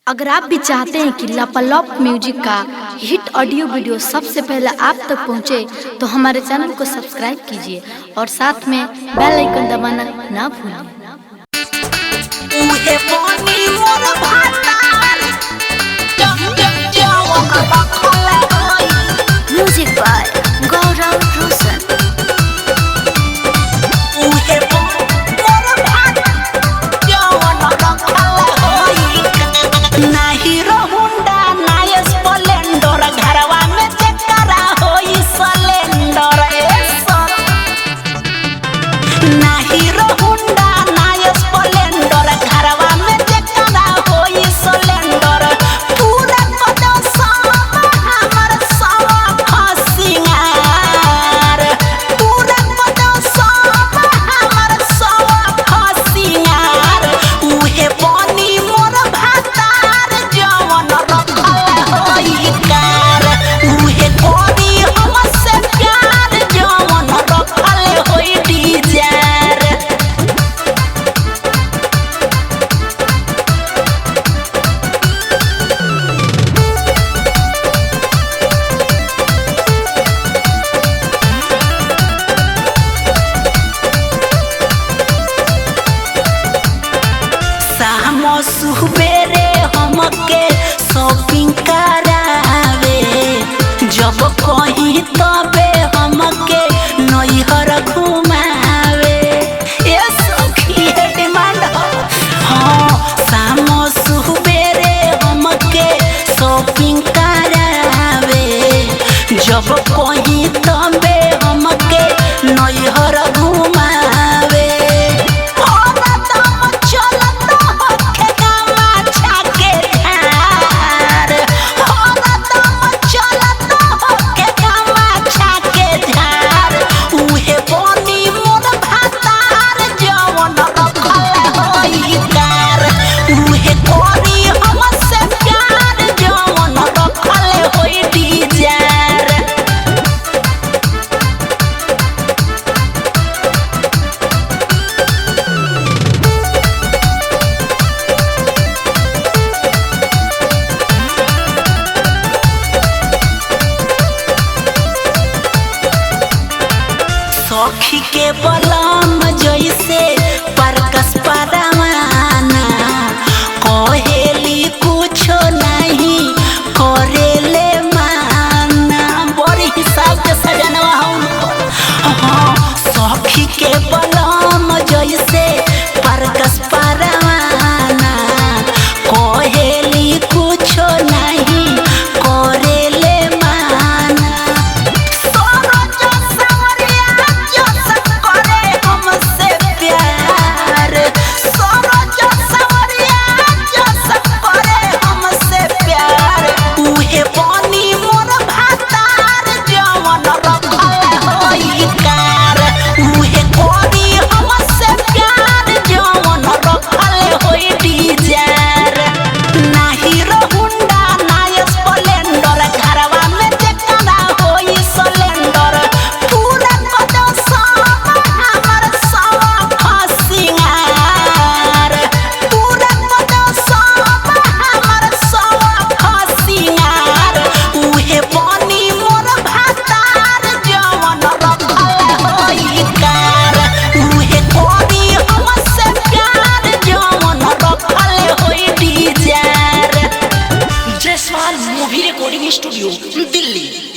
अगर आप भी चाहते हैं कि लापालॉप म्यूजिक का हिट ऑडियो वीडियो सबसे पहले आप तक पहुंचे, तो हमारे चैनल को सब्सक्राइब कीजिए और साथ में बेल आइकन दबाना ना भूलें। म्यूजिक बाय गौरव रोशन। सुबेरे हमके शॉपिंग करावे, जब कहीं तबे हमके नैहर घुमावे। ये सखी है डिमांड। हाँ, शाम सुबेरे हमके शॉपिंग करावे, जब कहीं तबे हमके नैहर घुमावे। सखी के बलम जैसे परकस परवाना, कहेली कुछो नहीं करेले माना। बड़ी हिसाब के सजनवा हम। सखी के बलम जैसे परकस परवाना, कहेली कुछो नहीं करेले माना। Movie recording studio Delhi.